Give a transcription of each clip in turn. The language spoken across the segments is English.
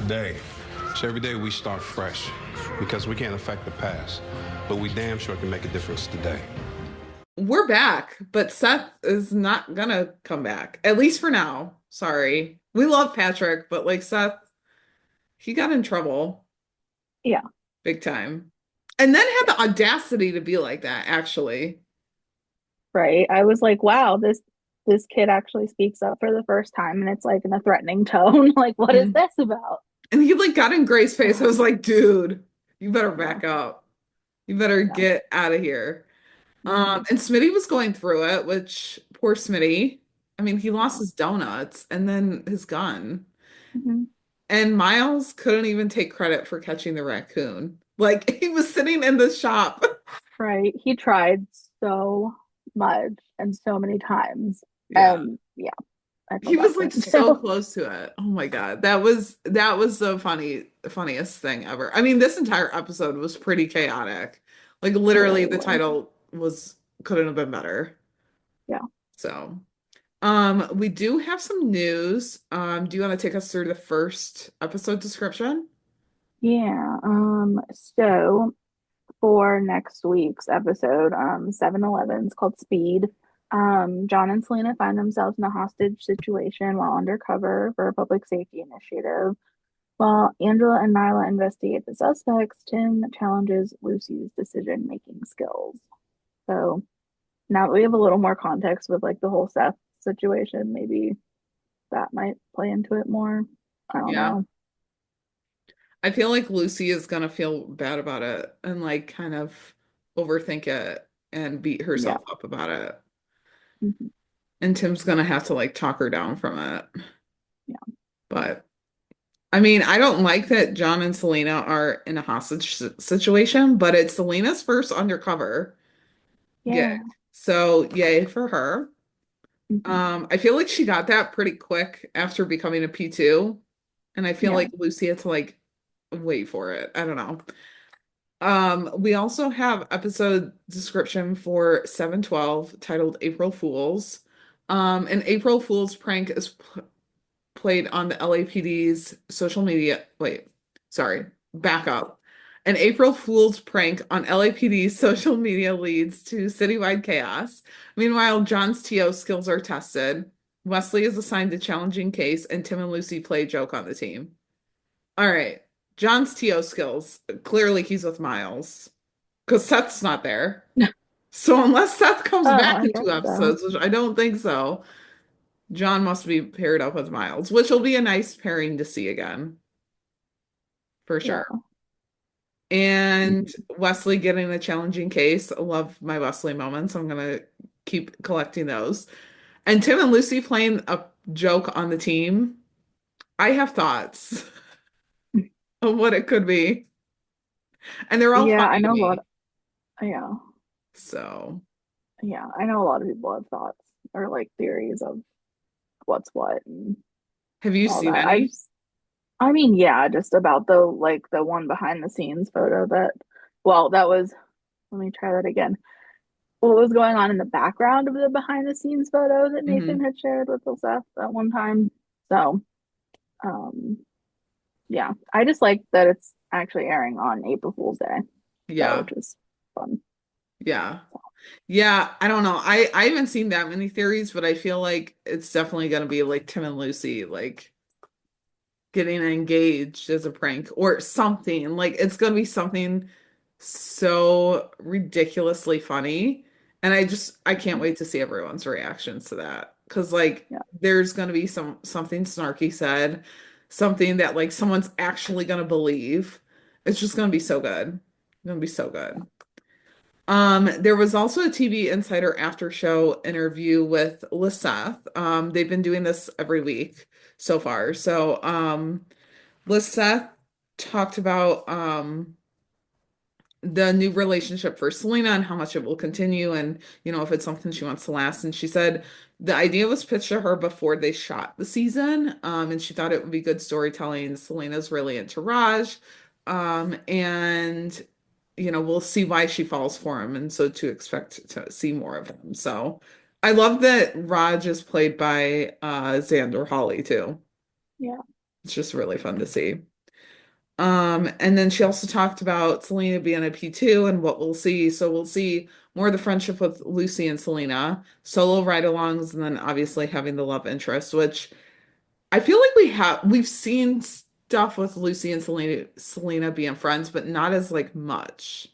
today. So every day we start fresh because we can't affect the past, but we damn sure can make a difference today. We're back, but Seth is not gonna come back, at least for now. Sorry. We love Patrick, but like Seth, he got in trouble Yeah, big time. And then had yeah, the audacity to be like that, actually. right. I was like, wow, this kid actually speaks up for the first time and it's like in a threatening tone. Like, what is Mhm. this about? And he like got in Gray's face. I Ugh, was like, dude, you better yeah, back up. You better yeah. get out of here. Hmm. And Smitty was going through it, which poor Smitty. I mean, he lost Yeah. his donuts and then his gun. Hmm. And Miles couldn't even take credit for catching the raccoon. Like he was sitting in the shop. Right. He tried so much and so many times. Yeah. And yeah, I He felt was bad for like him so too. close to it. Oh my God. That was the funniest thing ever. I mean, this entire episode was pretty chaotic. Like It literally really the was. title was couldn't have been better. Yeah. So, we do have some news. Do you want to take us through the first episode description? Yeah. So for next week's episode, 7-Eleven is called Speed. John and Celina find themselves in a hostage situation while undercover for a public safety initiative. While Angela and Nyla investigate the suspects, Tim challenges Lucy's decision-making skills. So now that we have a little more context with like the whole Seth situation, maybe that might play into it more. I don't Yeah. know. I feel like Lucy is gonna feel bad about it and like kind of overthink it and beat Yeah. herself up about it. Mhm. And Tim's gonna have to like talk her down from it. Yeah. But I mean, I don't like that John and Celina are in a hostage situation, but it's Selena's first undercover gig. Yeah. So yay for her. Mhm. I feel like she got that pretty quick after becoming a P2. And I feel Yeah. like Lucy had to like wait for it. I don't know. We also have episode description for 7/12 titled April Fools. An April Fool's prank is played on the LAPD's social media. Wait, sorry, back up. An April Fool's prank on LAPD's social media leads to citywide chaos. Meanwhile, John's TO skills are tested. Wesley is assigned a challenging case, and Tim and Lucy play joke on the team. All right. John's TO skills. Clearly he's with Miles. Because Seth's not there. So unless Seth comes Oh, back I in guess two so. episodes, which I don't think so, John must be paired up with Miles, which will be a nice pairing to see again, for Yeah. sure. And Mhm. Wesley getting a challenging case. I love my Wesley moments. I'm gonna keep collecting those. And Tim and Lucy playing a joke on the team. I have thoughts of what it could be. And they're all Yeah, I funny to know a lot. me. Yeah. So Yeah, I know a lot of people have thoughts or like theories of what's what and have you all seen that. any? I mean, yeah, just about the like the one behind the scenes photo that, well, that was, let me try that again. What was going on in the background of the behind the scenes photo that Nathan Hmm. had shared with Seth at one time. So, um, yeah, I just like that it's actually airing on April Fool's Day, so Yeah. which is fun. Yeah. Yeah. I don't know. I haven't seen that many theories, but I feel like it's definitely gonna be like Tim and Lucy like getting engaged as a prank or something. Like it's gonna be something so ridiculously funny. And I can't wait to see everyone's reactions to that. Cause like Yeah. there's gonna be something snarky said, something that like someone's actually gonna believe. It's just gonna be so good. It's gonna be so good. There was also a TV Insider after show interview with Seth. They've been doing this every week so far. So, Seth talked about the new relationship for Celina and how much it will continue and, if it's something she wants to last. And she said the idea was pitched to her before they shot the season. And she thought it would be good storytelling. Selena's really into Raj. And we'll see why she falls for him, and so to expect to see more of him. So I love that Raj is played by Xander Hawley too. Yeah. It's just really fun to see. And then she also talked about Celina being a P2 and what we'll see. So we'll see more of the friendship with Lucy and Celina, solo ride-alongs, and then obviously having the love interest, which I feel like we've seen stuff with Lucy and Celina being friends, but not as like much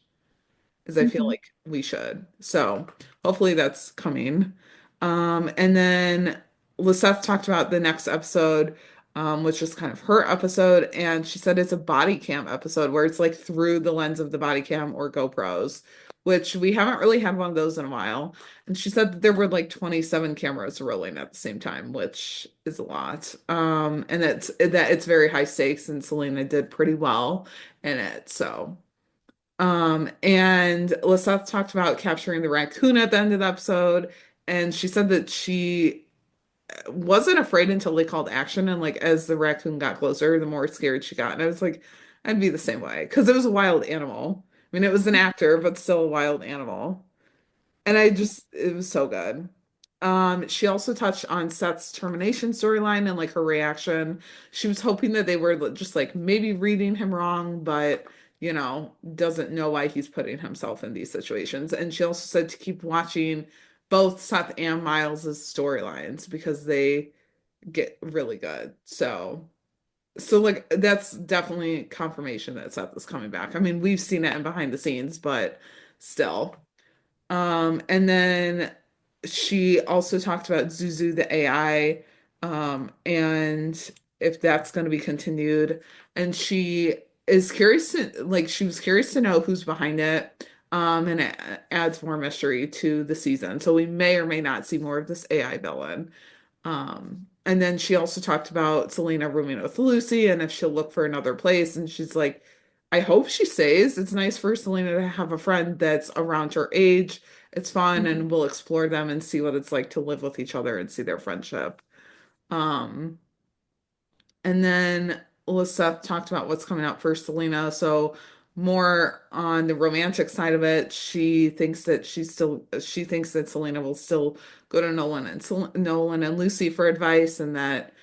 as I feel Hmm. like we should. So hopefully that's coming. And then Lisette talked about the next episode, which is kind of her episode, and she said it's a body cam episode where it's like through the lens of the body cam or GoPros, which we haven't really had one of those in a while. And she said that there were like 27 cameras rolling at the same time, which is a lot. And it's very high stakes, and Celina did pretty well in it. So. And Lisette talked about capturing the raccoon at the end of the episode, and she said that she wasn't afraid until they called action, and like as the raccoon got closer, the more scared she got. And I was like, I'd be the same way because it was a wild animal. I mean, it was an actor, but still a wild animal. And it was so good. She also touched on Seth's termination storyline and like her reaction. She was hoping that they were just like maybe reading him wrong, but doesn't know why he's putting himself in these situations. And she also said to keep watching both Seth and Miles's storylines because they get really good. So like that's definitely confirmation that Seth is coming back. I mean, we've seen it in behind the scenes, but still. And then she also talked about Zuzu, the AI, and if that's going to be continued. And she was curious to know who's behind it. And it adds more mystery to the season. So we may or may not see more of this AI villain. And then she also talked about Celina rooming with Lucy and if she'll look for another place. And she's like, I hope she stays. It's nice for Celina to have a friend that's around her age. It's fun, Hmm. and we'll explore them and see what it's like to live with each other and see their friendship. Um, and then Lisette talked about what's coming up for Selena. So more on the romantic side of it, she thinks that Selena will still go to Nolan and Lucy for advice, and that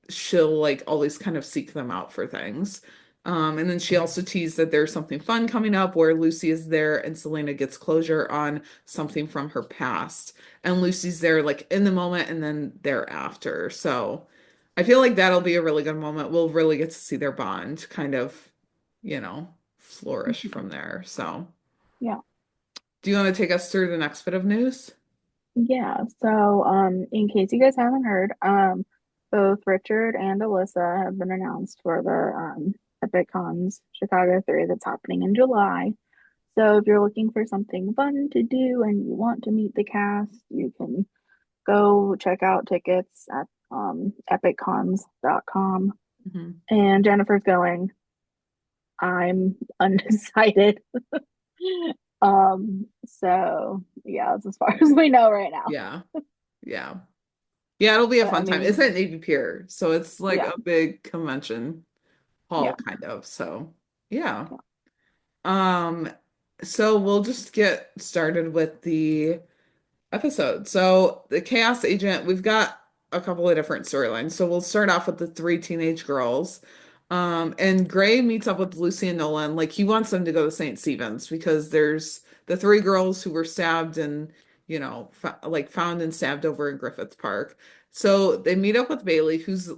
she'll like always kind of seek them out for things. And then she also teased that there's something fun coming up where Lucy is there and Selena gets closure on something from her past, and Lucy's there like in the moment and then thereafter. So. I feel like that'll be a really good moment. We'll really get to see their bond kind of, flourish Hmm. from there. So, Yeah. do you want to take us through the next bit of news? Yeah. So, in case you guys haven't heard, both Richard and Alyssa have been announced for the Epic Cons Chicago 3 that's happening in July. So if you're looking for something fun to do and you want to meet the cast, you can go check out tickets at epiccons.com. Mhm. And Jennifer's going. I'm undecided. So yeah, that's as far as we know right now. Yeah. Yeah. Yeah, it'll be a But I fun time. It's mean, at Navy Pier, so it's like yeah, a big convention hall yeah, kind of. So, yeah. yeah. Um, so we'll just get started with the episode. So the Chaos Agent, we've got a couple of different storylines. So we'll start off with the three teenage girls. And Gray meets up with Lucy and Nolan. Like he wants them to go to St. Stephen's because there's the three girls who were stabbed and, like found and stabbed over in Griffith Park. So they meet up with Bailey, who's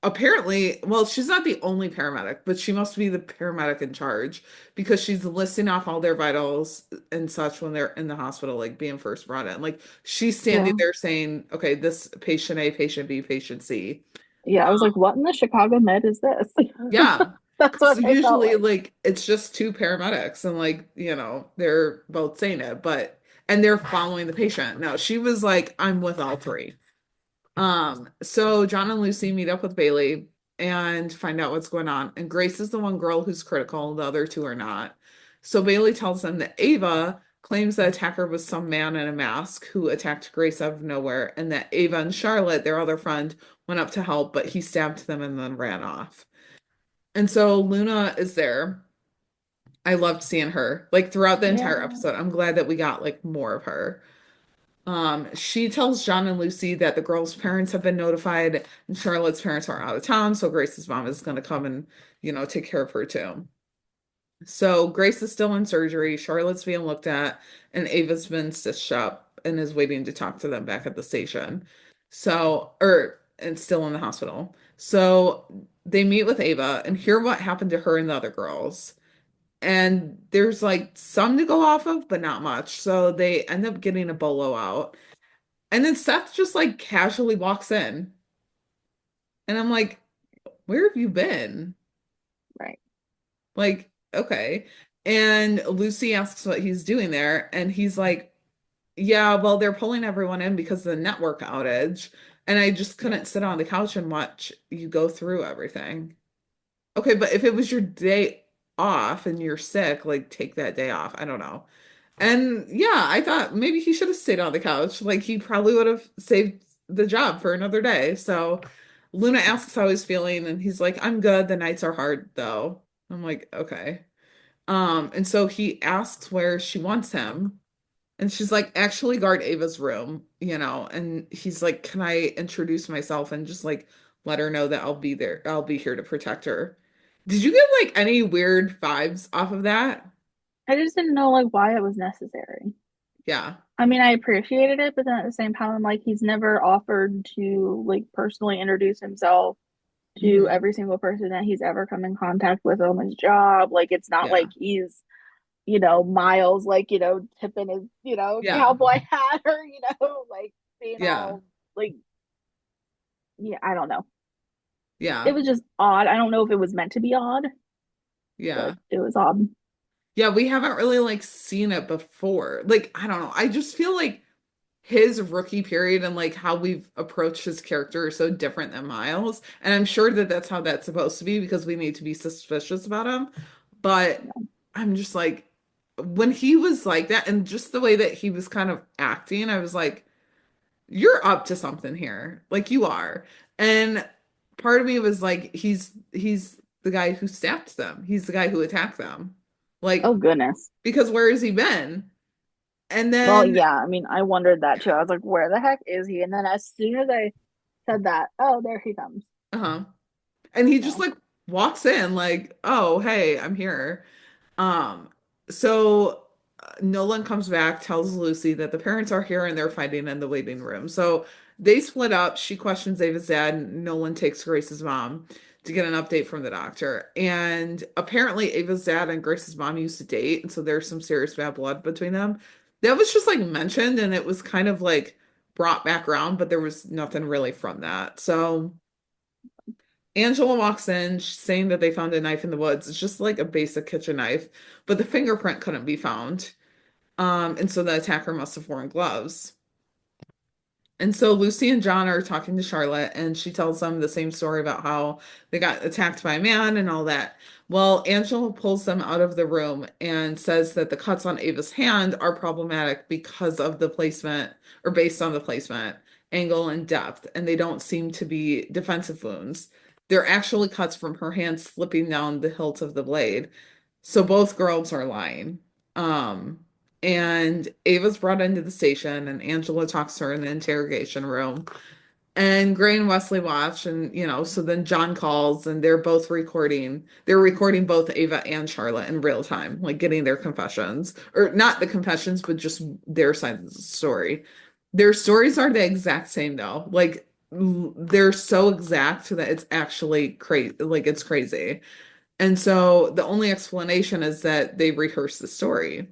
apparently, well, she's not the only paramedic, but she must be the paramedic in charge because she's listing off all their vitals and such when they're in the hospital, like being first brought in. Like she's standing Yeah. there saying, okay, this patient A, patient B, patient C. Yeah, I was like, what in the Chicago Med is this? Yeah. That's Because what I felt usually, like. like, it's just two paramedics and, like, they're both saying it, and they're following the patient. No, she was like, I'm with all three. So John and Lucy meet up with Bailey and find out what's going on. And Grace is the one girl who's critical, the other two are not. So Bailey tells them that Ava claims the attacker was some man in a mask who attacked Grace out of nowhere, and that Ava and Charlotte, their other friend, went up to help, but he stabbed them and then ran off. And so Luna is there. I loved seeing her like throughout the entire Yeah. episode. I'm glad that we got like more of her. She tells John and Lucy that the girls' parents have been notified and Charlotte's parents are out of town, so Grace's mom is going to come and, take care of her too. So Grace is still in surgery, Charlotte's being looked at, and Ava's been stitched up and is waiting to talk to them back at the station. And still in the hospital. So they meet with Ava and hear what happened to her and the other girls. And there's like some to go off of, but not much. So they end up getting a bolo out. And then Seth just like casually walks in. And I'm like, where have you been? Right. Like, okay. And Lucy asks what he's doing there. And he's like, yeah, well, they're pulling everyone in because of the network outage. And I just Yeah. couldn't sit on the couch and watch you go through everything. Okay, but if it was your day off and you're sick, like take that day off. I don't know. And yeah, I thought maybe he should have stayed on the couch. Like he probably would have saved the job for another day. So Luna asks how he's feeling, and he's like, I'm good. The nights are hard though. I'm like, okay. And so he asks where she wants him. And she's like, actually guard Ava's room, and he's like, can I introduce myself and just like let her know that I'll be there. I'll be here to protect her. Did you get like any weird vibes off of that? I just didn't know like why it was necessary. Yeah. I mean, I appreciated it, but then at the same time, I'm like, he's never offered to like personally introduce himself to Mhm. every single person that he's ever come in contact with on his job. Like, it's not Yeah. like he's, Miles, like, tipping his, Yeah. cowboy hat or, like being Yeah. all like, yeah, I don't know. It Yeah. was just odd. I don't know if it was meant to be odd, but Yeah. it was odd. Yeah, we haven't really like seen it before. Like, I don't know. I just feel like his rookie period and like how we've approached his character is so different than Miles. And I'm sure that that's how that's supposed to be because we need to be suspicious about him. But I'm just like, when he was like that and just the way that he was kind of acting, I was like, you're up to something here. Like you are. And part of me was like, he's the guy who stabbed them. He's the guy who attacked them. Oh Like, goodness. because where has he been? And Well, then, yeah, I mean, I wondered that too. I was like, where the heck is he? And then as soon as I said that, oh, there he comes. uh-huh. And he just So, like walks in like, "Oh, hey, I'm here." Um, so Nolan comes back, tells Lucy that the parents are here and they're fighting in the waiting room. So they split up. She questions Ava's dad, and Nolan takes Grace's mom to get an update from the doctor. And apparently Ava's dad and Grace's mom used to date, and so there's some serious bad blood between them. That was just like mentioned and it was kind of like brought back around, but there was nothing really from that. So Angela walks in saying that they found a knife in the woods. It's just like a basic kitchen knife, but the fingerprint couldn't be found. And so the attacker must have worn gloves. And so Lucy and John are talking to Charlotte, and she tells them the same story about how they got attacked by a man and all that. Well, Angela pulls them out of the room and says that the cuts on Ava's hand are problematic because of the placement or based on the placement, angle, and depth, and they don't seem to be defensive wounds. They're actually cuts from her hand slipping down the hilt of the blade. So both girls are lying. Um, and Ava's brought into the station, and Angela talks to her in the interrogation room. And Gray and Wesley watch, and so then John calls, and they're both recording. They're recording both Ava and Charlotte in real time, like getting their confessions, or not the confessions, but just their side of the story. Their stories are the exact same, though. Like they're so exact that it's actually crazy. Like it's crazy. And so the only explanation is that they rehearsed the story.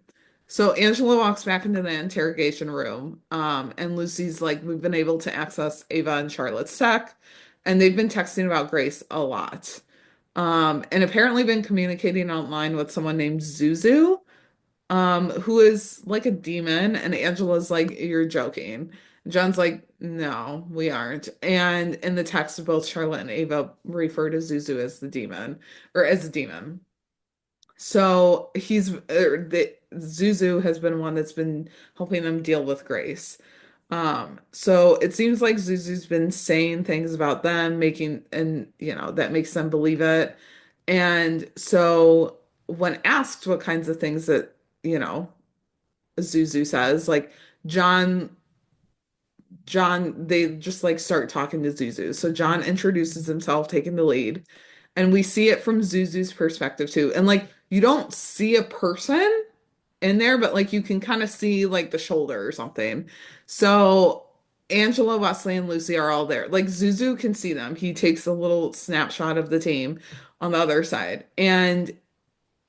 So Angela walks back into the interrogation room, and Lucy's like, we've been able to access Ava and Charlotte's tech, and they've been texting about Grace a lot. And apparently been communicating online with someone named Zuzu, who is like a demon, and Angela's like, you're joking. John's like, no, we aren't. And in the text, both Charlotte and Ava refer to Zuzu as the demon or as a demon. So the Zuzu has been one that's been helping them deal with Grace. So it seems like Zuzu's been saying things about them, making and that makes them believe it. And so when asked what kinds of things that, you know, Zuzu says, like John John, they just like start talking to Zuzu. So John introduces himself, taking the lead, and we see it from Zuzu's perspective too. And like you don't see a person in there, but like you can kind of see like the shoulder or something. So Angela, Wesley, and Lucy are all there. Like Zuzu can see them. He takes a little snapshot of the team on the other side. And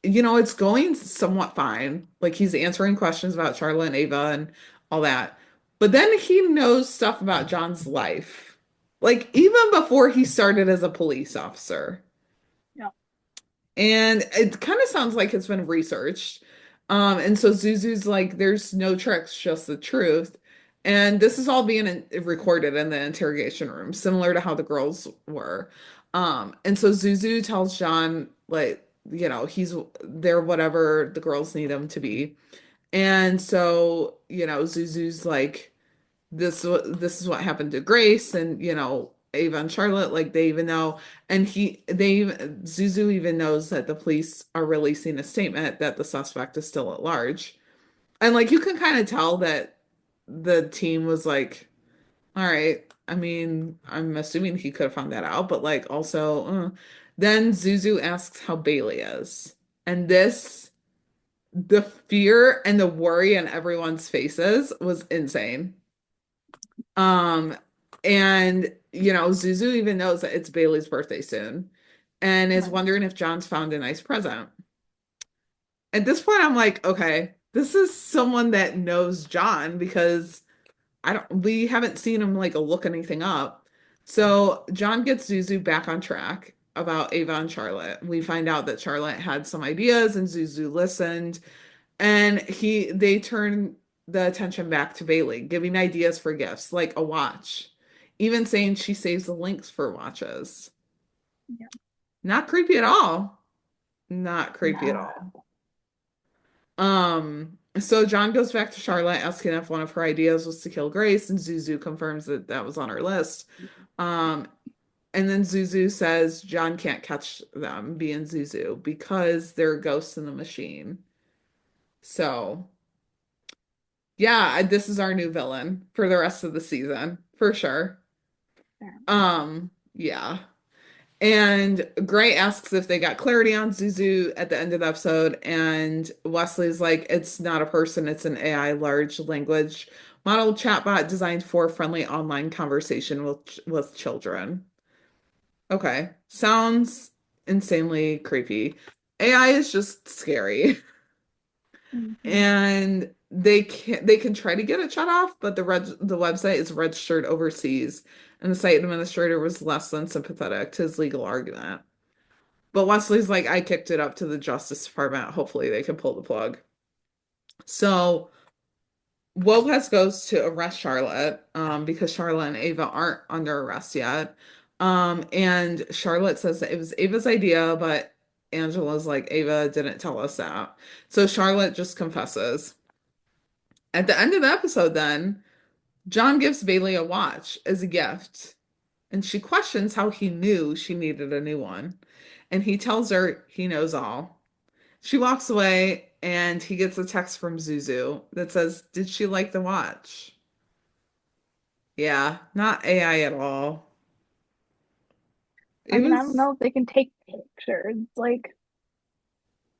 it's going somewhat fine. Like he's answering questions about Charlotte and Ava and all that. But then he knows stuff about John's life. Like even before he started as a police officer. Yeah. And it kind of sounds like it's been researched. And so Zuzu's like, there's no tricks, just the truth. And this is all being recorded in the interrogation room, similar to how the girls were. And so Zuzu tells John, like, he's there, whatever the girls need him to be. And so, Zuzu's like, this is what happened to Grace and Ava and Charlotte, like they even know. And Zuzu even knows that the police are releasing a statement that the suspect is still at large. And like you can kind of tell that the team was like, all right, I mean, I'm assuming he could have found that out, but like also then Zuzu asks how Bailey is. And the fear and the worry on everyone's faces was insane. Um, and Zuzu even knows that it's Bailey's birthday soon and is Right. wondering if John's found a nice present. At this point, I'm like, okay, this is someone that knows John because we haven't seen him like look anything up. So John gets Zuzu back on track about Ava and Charlotte. We find out that Charlotte had some ideas and Zuzu listened. And they turn the attention back to Bailey, giving ideas for gifts like a watch, even saying she saves the links for watches. Yeah. Not creepy at all. Not creepy at No. all. So John goes back to Charlotte asking if one of her ideas was to kill Grace, and Zuzu confirms that that was on her list. Um, and then Zuzu says John can't catch them being Zuzu because they're ghosts in the machine. So yeah, this is our new villain for the rest of the season, for sure. Yeah. Yeah. And Gray asks if they got clarity on Zuzu at the end of the episode, and Wesley's like, it's not a person, it's an AI large language model chatbot designed for friendly online conversation with children. Okay. Sounds insanely creepy. AI is just scary. Mhm. And they can try to get it shut off, but the website is registered overseas, and the site administrator was less than sympathetic to his legal argument. But Wesley's like, I kicked it up to the Justice Department. Hopefully they can pull the plug. So Lopez goes to arrest Charlotte, because Charlotte and Ava aren't under arrest yet. And Charlotte says that it was Ava's idea, but Angela's like, Ava didn't tell us that. So Charlotte just confesses. At the end of the episode, then, John gives Bailey a watch as a gift, and she questions how he knew she needed a new one. And he tells her he knows all. She walks away, and he gets a text from Zuzu that says, did she like the watch? Yeah, not AI at all. I It mean, I don't was, know if they can take pictures. Like,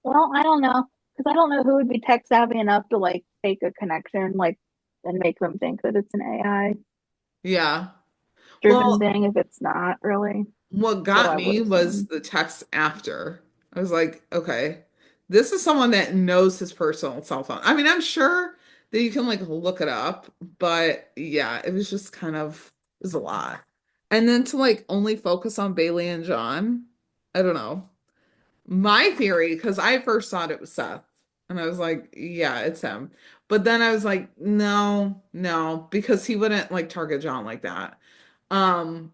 well, I don't know. Because I don't know who would be tech savvy enough to like fake a connection, like, and make them think that it's an AI yeah. driven Well, thing if it's not really. what So got I would me was assume. the text after. I was like, okay, this is someone that knows his personal cell phone. I mean, I'm sure that you can like look it up, but yeah, it was just it was a lot. And then to like only focus on Bailey and John, I don't know. My theory, because I first thought it was Seth, and I was like, yeah, it's him. But then I was like, no, no, because he wouldn't like target John like that. Um,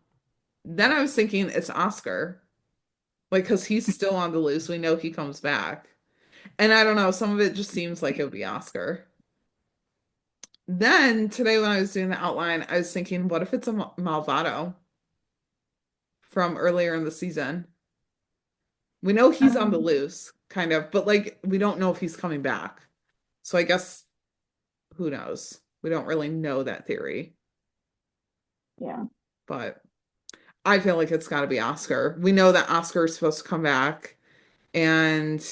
then I was thinking it's Oscar, like, because he's still on the loose. We know he comes back. And I don't know, some of it just seems like it would be Oscar. Then today, when I was doing the outline, I was thinking, what if it's a Malvado from earlier in the season? We know he's on the Um, loose, kind of, but like, we don't know if he's coming back. So I guess who knows? We don't really know that theory. Yeah. But I feel like it's got to be Oscar. We know that Oscar is supposed to come back, and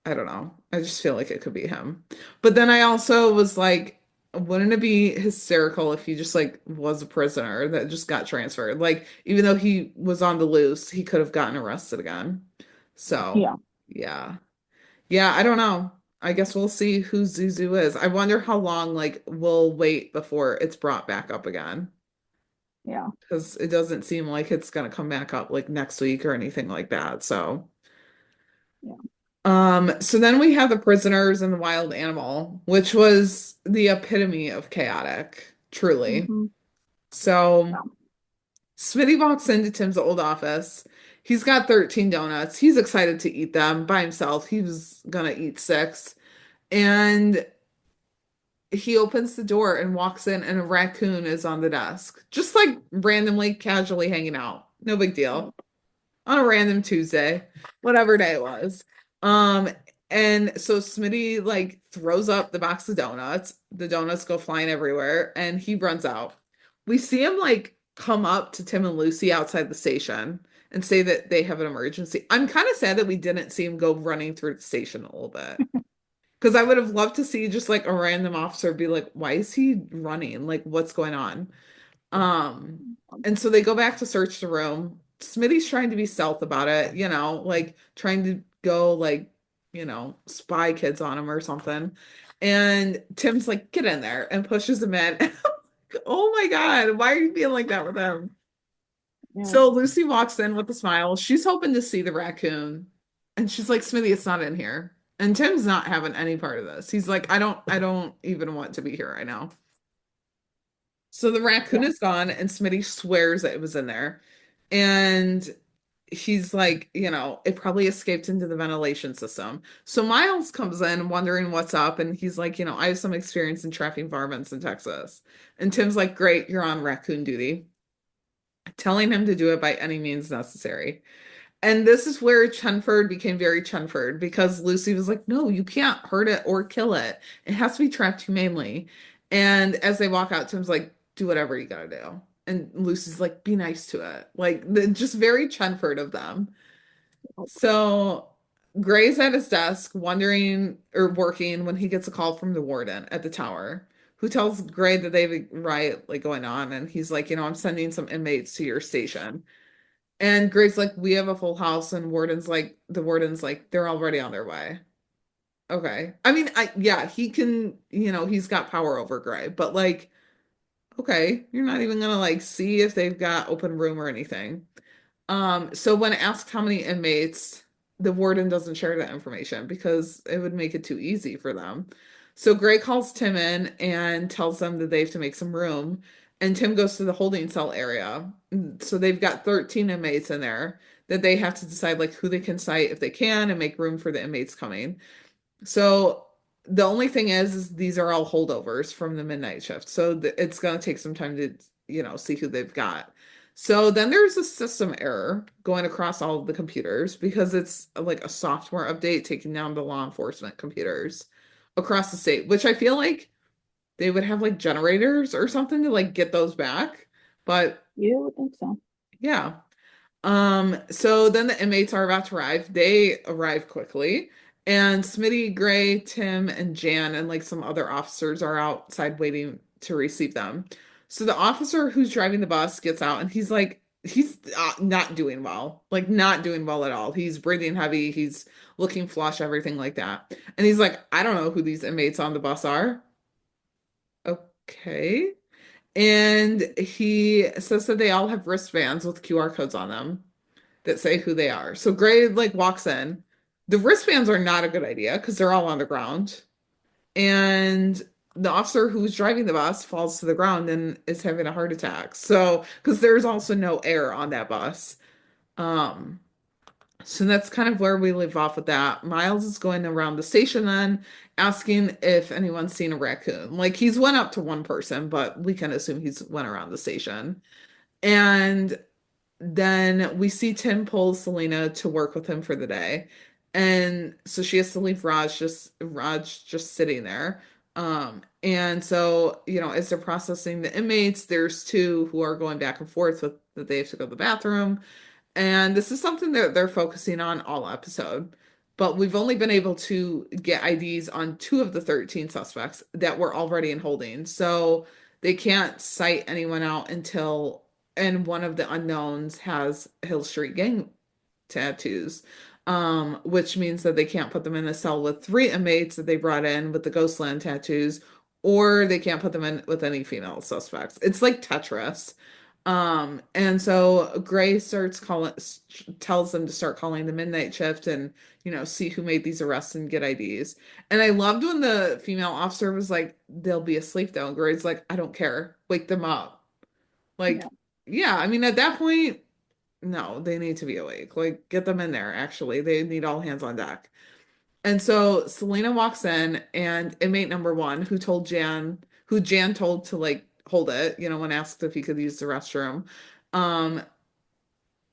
I don't know. I just feel like it could be him. But then I also was like, wouldn't it be hysterical if he just like was a prisoner that just got transferred? Like, even though he was on the loose, he could have gotten arrested again. So, Yeah. yeah. Yeah, I don't know. I guess we'll see who Zuzu is. I wonder how long like we'll wait before it's brought back up again. Yeah. Because it doesn't seem like it's gonna come back up like next week or anything like that. So Yeah. so then we have the prisoners and the wild animal, which was the epitome of chaotic, truly. Mm-hmm. So Yeah. Smitty walks into Tim's old office. He's got 13 donuts. He's excited to eat them by himself. He was gonna eat six. And he opens the door and walks in, and a raccoon is on the desk, just like randomly, casually hanging out. No big deal. Yep. On a random Tuesday, whatever day it was. Um, and so Smitty like throws up the box of donuts. The donuts go flying everywhere, and he runs out. We see him like come up to Tim and Lucy outside the station and say that they have an emergency. I'm kind of sad that we didn't see him go running through the station a little bit. Because I would have loved to see just like a random officer be like, why is he running? Like, what's going on? Um, and so they go back to search the room. Smitty's trying to be stealth about it, like trying to go like, spy kids on him or something. And Tim's like, get in there and pushes him in. Oh my God, why are you being like that with him? Yeah. So Lucy walks in with a smile. She's hoping to see the raccoon. And she's like, Smitty, it's not in here. And Tim's not having any part of this. He's like, I don't even want to be here right now. So the raccoon Yeah. is gone, and Smitty swears that it was in there. And he's like, it probably escaped into the ventilation system. So Miles comes in wondering what's up, and he's like, I have some experience in tracking varmints in Texas. And Tim's like, great, you're on raccoon duty, telling him to do it by any means necessary. And this is where Chenford became very Chenford because Lucy was like, no, you can't hurt it or kill it. It has to be trapped humanely. And as they walk out, Tim's like, do whatever you gotta do. And Lucy's like, be nice to it. Like, just very Chenford of them. So Gray's at his desk, wondering or working when he gets a call from the warden at the tower, who tells Gray that they have a riot like going on. And he's like, I'm sending some inmates to your station. And Gray's like, we have a full house, and the warden's like, they're already on their way. Okay. I mean, yeah, he can, he's got power over Gray, but like, okay, you're not even gonna like see if they've got open room or anything. So when asked how many inmates, the warden doesn't share that information because it would make it too easy for them. So Gray calls Tim in and tells them that they have to make some room. And Tim goes to the holding cell area. So they've got 13 inmates in there that they have to decide like who they can cite if they can and make room for the inmates coming. So the only thing is these are all holdovers from the midnight shift. So it's going to take some time to, see who they've got. So then there's a system error going across all of the computers because it's like a software update taking down the law enforcement computers across the state, which I feel like they would have like generators or something to like get those back. But You would think so. yeah. So then the inmates are about to arrive. They arrive quickly, and Smitty, Gray, Tim, and Jan, and like some other officers are outside waiting to receive them. So the officer who's driving the bus gets out, and he's not doing well, like not doing well at all. He's breathing heavy, he's looking flush, everything like that. And he's like, I don't know who these inmates on the bus are. Okay. And he says that they all have wristbands with QR codes on them that say who they are. So Gray like walks in. The wristbands are not a good idea because they're all on the ground. And the officer who was driving the bus falls to the ground and is having a heart attack. So because there's also no air on that bus. Um, so that's kind of where we leave off with that. Miles is going around the station then asking if anyone's seen a raccoon. Like he's went up to one person, but we can assume he's went around the station. And then we see Tim pull Celina to work with him for the day. And so she has to leave Raj just sitting there. And so, as they're processing the inmates, there's two who are going back and forth with that they have to go to the bathroom. And this is something that they're focusing on all episode. But we've only been able to get IDs on two of the 13 suspects that were already in holding. So they can't cite anyone out until, and one of the unknowns has Hill Street Gang tattoos, which means that they can't put them in a cell with three inmates that they brought in with the Ghostland tattoos, or they can't put them in with any female suspects. It's like Tetris. And so Gray tells them to start calling the midnight shift and, see who made these arrests and get IDs. And I loved when the female officer was like, they'll be asleep though. And Gray's like, I don't care. Wake them up. Like, Yeah. yeah, I mean, at that point, no, they need to be awake. Like, get them in there, actually. They need all hands on deck. And so Celina walks in, and inmate number one, who Jan told to like hold it, when asked if he could use the restroom. Um,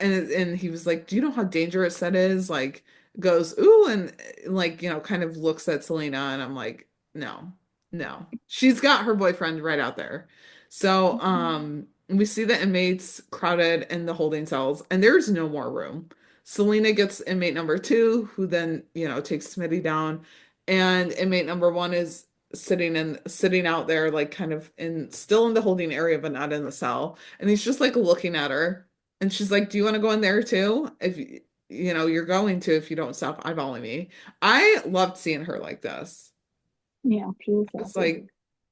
and he was like, "Do you know how dangerous that is?" Like, goes, "Ooh," and like, kind of looks at Celina, and I'm like, no, no. She's got her boyfriend right out there. So, we see the inmates crowded in the holding cells, and there's no more room. Celina gets inmate number two, who then, takes Smitty down, and inmate number one is sitting out there, like kind of still in the holding area, but not in the cell. And he's just like looking at her. And she's like, "Do you want to go in there too? If you're going to, if you don't stop eyeballing me." I loved seeing her like this. Yeah, she was It's sassy. like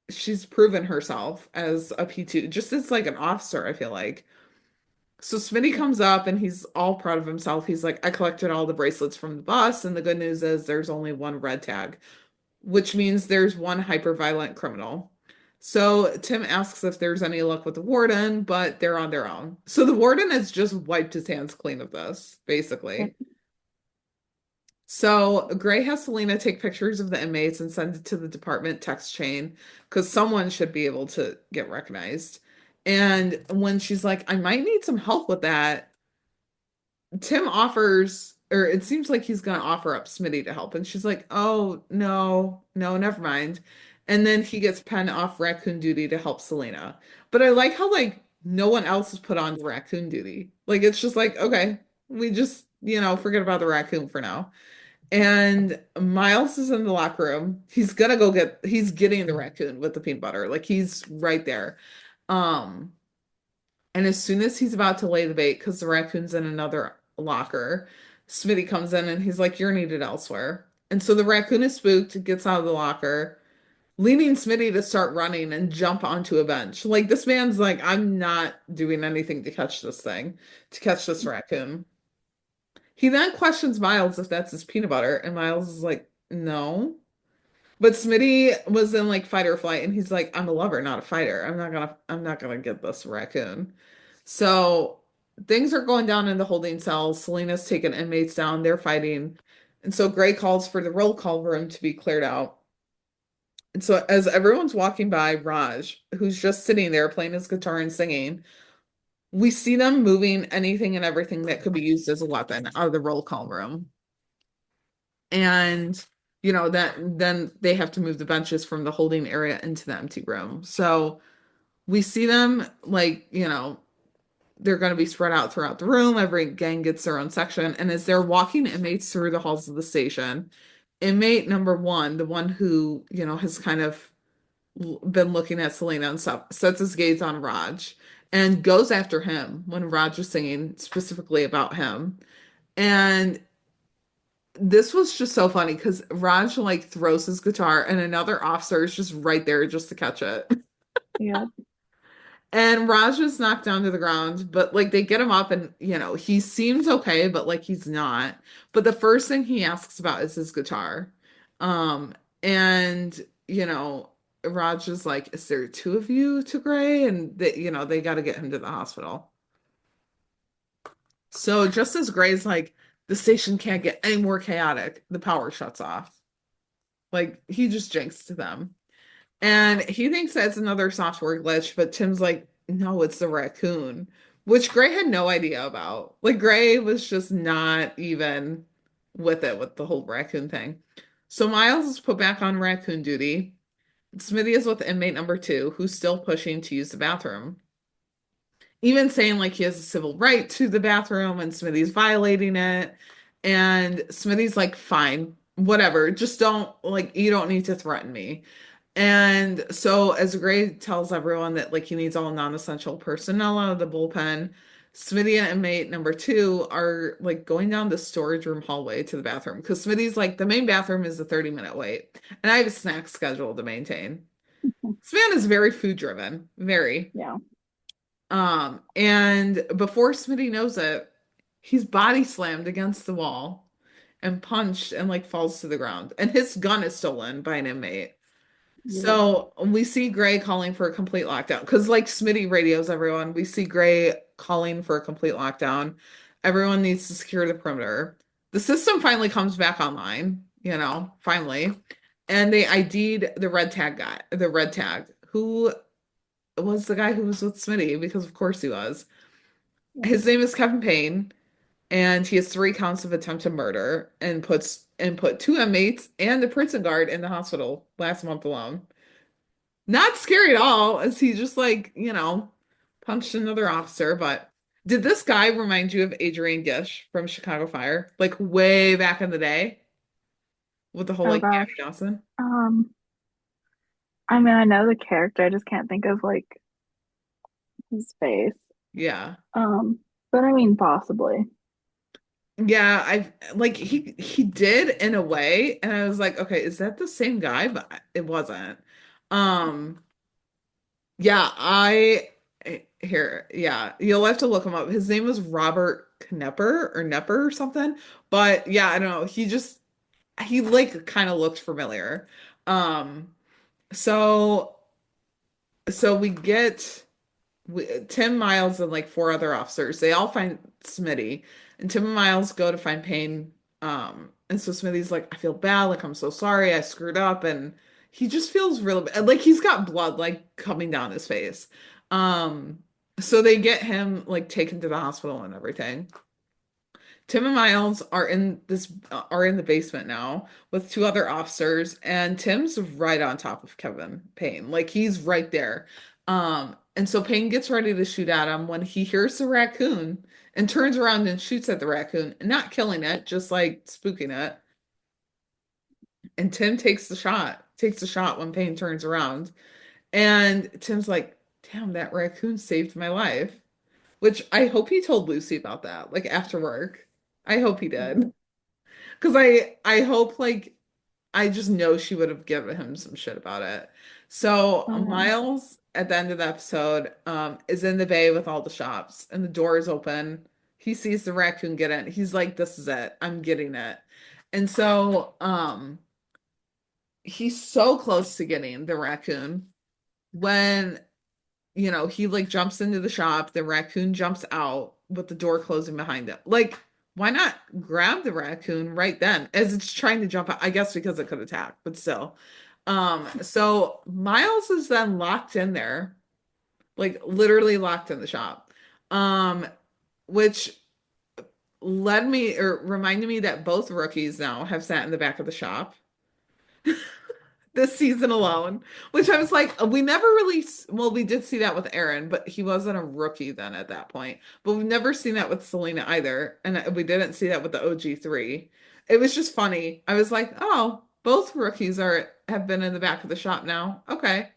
she's proven herself as a P2, just as like an officer, I feel like. So Smitty comes up and he's all proud of himself. He's like, "I collected all the bracelets from the bus, and the good news is there's only one red tag, which means there's one hyper-violent criminal." So Tim asks if there's any luck with the warden, but they're on their own. So the warden has just wiped his hands clean of this, Yep. basically. So Gray has Celina take pictures of the inmates and send it to the department text chain because someone should be able to get recognized. And when she's like, "I might need some help with that," Tim offers, or it seems like he's going to offer up Smitty to help. And she's like, "Oh, no, no, never mind." And then he gets Penn off raccoon duty to help Celina. But I like how, like, no one else is put on raccoon duty. Like, it's just like, okay, we just, forget about the raccoon for now. And Miles is in the locker room. He's getting the raccoon with the peanut butter. Like, he's right there. Um, and as soon as he's about to lay the bait, because the raccoon's in another locker, Smitty comes in and he's like, "You're needed elsewhere." And so the raccoon is spooked, gets out of the locker, leading Smitty to start running and jump onto a bench. Like this man's like, "I'm not doing anything to catch this thing, to catch this raccoon." He then questions Miles if that's his peanut butter, and Miles is like, "No." But Smitty was in like fight or flight, and he's like, "I'm a lover, not a fighter. I'm not gonna get this raccoon." So things are going down in the holding cells. Selena's taking inmates down, they're fighting. And so Gray calls for the roll call room to be cleared out. And so as everyone's walking by Raj, who's just sitting there playing his guitar and singing, we see them moving anything and everything that could be used as a weapon out of the roll call room. And that then they have to move the benches from the holding area into the empty room. So we see them like, they're going to be spread out throughout the room. Every gang gets their own section. And as they're walking inmates through the halls of the station, inmate number one, the one who, has kind of been looking at Celina and stuff, sets his gaze on Raj and goes after him when Raj is singing specifically about him. And this was just so funny because Raj like throws his guitar and another officer is just right there just to catch it. Yeah. And Raj is knocked down to the ground, but like they get him up and he seems okay, but like he's not. But the first thing he asks about is his guitar. And Raj is like, "Is there two of you to Gray?" And they got to get him to the hospital. So just as Gray's like, "The station can't get any more chaotic," the power shuts off. Like he just jinxed them. And he thinks that's another software glitch, but Tim's like, "No, it's the raccoon," which Gray had no idea about. Like Gray was just not even with it with the whole raccoon thing. So Miles is put back on raccoon duty, Smitty is with inmate number 2, who's still pushing to use the bathroom. Even saying like he has a civil right to the bathroom and Smitty's violating it. And Smitty's like, fine, whatever. Just don't like you don't need to threaten me. And so as Gray tells everyone that like he needs all non-essential personnel out of the bullpen, Smitty and inmate number 2 are like going down the storage room hallway to the bathroom because Smitty's like the main bathroom is a 30-minute wait, and I have a snack schedule to maintain. This man is very food driven, very. Yeah. And before Smitty knows it, he's body slammed against the wall and punched and like falls to the ground. And his gun is stolen by an inmate. Yeah. So we see Gray calling for a complete lockdown because, like, Smitty radios everyone. We see Gray calling for a complete lockdown. Everyone needs to secure the perimeter. The system finally comes back online, finally. And they ID'd the red tag guy, the red tag, who was the guy who was with Smitty because, of course, he was. His name is Kevin Payne, and he has 3 counts of attempted murder and put 2 inmates and a prison guard in the hospital last month alone. Not scary at all, as he just like, punched another officer. But did this guy remind you of Adrian Gish from Chicago Fire? Like way back in the day with the whole Oh like gosh. Gabby Dawson? Um, I mean, I know the character, I just can't think of like his face. Yeah. Um, but I mean, possibly. Yeah, I like he did in a way, and I was like, okay, is that the same guy? But it wasn't. Um, yeah, yeah, you'll have to look him up. His name was Robert Knepper or Nepper or something. But yeah, I don't know. He like kind of looked familiar. Um, so we get Tim Miles and like 4 other officers. They all find Smitty, and Tim and Miles go to find Payne. And so Smitty's like, I feel bad, like I'm so sorry, I screwed up, and he just feels really bad. Like he's got blood like coming down his face. Um, so they get him like taken to the hospital and everything. Tim and Miles are in the basement now with 2 other officers, and Tim's right on top of Kevin Payne. Like he's right there. And so Payne gets ready to shoot at him when he hears the raccoon and turns around and shoots at the raccoon, not killing it, just like spooking it. And Tim takes the shot when Payne turns around. And Tim's like, damn, that raccoon saved my life. Which I hope he told Lucy about that, like after work. I hope he did. Because I hope like I just know she would have given him some shit about it. So Um, Miles at the end of the episode is in the bay with all the shops and the door is open. He sees the raccoon get in. He's like, this is it. I'm getting it. And so he's so close to getting the raccoon when he like jumps into the shop, the raccoon jumps out with the door closing behind him. Like, why not grab the raccoon right then as it's trying to jump out? I guess because it could attack, but still. So Miles is then locked in there, like literally locked in the shop. Um, which led me or reminded me that both rookies now have sat in the back of the shop this season alone, which I was like, we never really, well, we did see that with Aaron, but he wasn't a rookie then at that point. But we've never seen that with Celina either. And we didn't see that with the OG3. It was just funny. I was like, oh, both rookies have been in the back of the shop now. Okay.